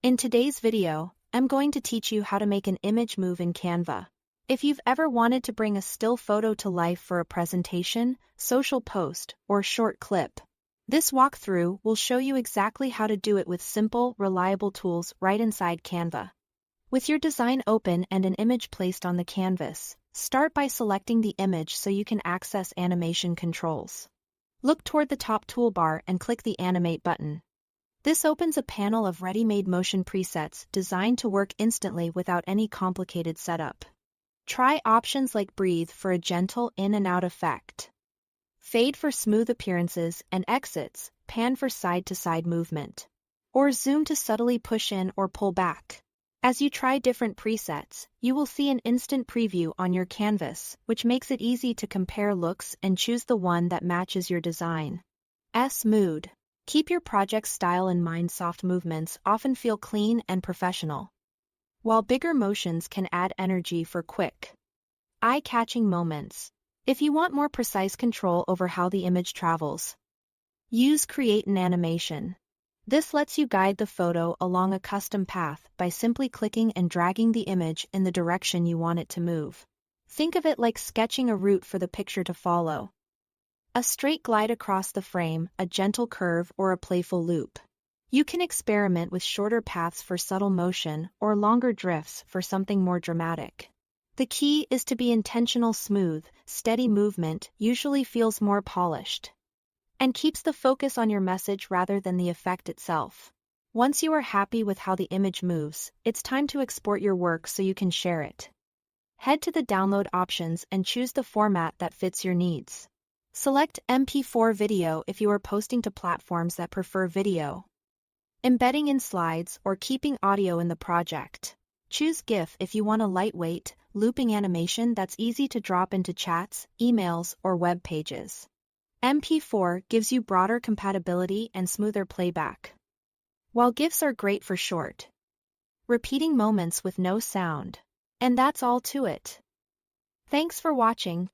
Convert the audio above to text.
In today's video, I'm going to teach you how to make an image move in Canva. If you've ever wanted to bring a still photo to life for a presentation, social post, or short clip, this walkthrough will show you exactly how to do it with simple, reliable tools right inside Canva. With your design open and an image placed on the canvas, start by selecting the image so you can access animation controls. Look toward the top toolbar and click the Animate button. This opens a panel of ready-made motion presets designed to work instantly without any complicated setup. Try options like Breathe for a gentle in and out effect, Fade for smooth appearances and exits, Pan for side-to-side movement, or Zoom to subtly push in or pull back. As you try different presets, you will see an instant preview on your canvas, which makes it easy to compare looks and choose the one that matches your design. Mood. Keep your project's style in mind. Soft movements often feel clean and professional, while bigger motions can add energy for quick, eye-catching moments. If you want more precise control over how the image travels, use Create an Animation. This lets you guide the photo along a custom path by simply clicking and dragging the image in the direction you want it to move. Think of it like sketching a route for the picture to follow. A straight glide across the frame, a gentle curve, or a playful loop. You can experiment with shorter paths for subtle motion or longer drifts for something more dramatic. The key is to be intentional. Smooth, steady movement usually feels more polished and keeps the focus on your message rather than the effect itself. Once you are happy with how the image moves, it's time to export your work so you can share it. Head to the download options and choose the format that fits your needs. Select MP4 video if you are posting to platforms that prefer video, embedding in slides, or keeping audio in the project. Choose GIF if you want a lightweight, looping animation that's easy to drop into chats, emails, or web pages. MP4 gives you broader compatibility and smoother playback, while GIFs are great for short, repeating moments with no sound. And that's all to it. Thanks for watching.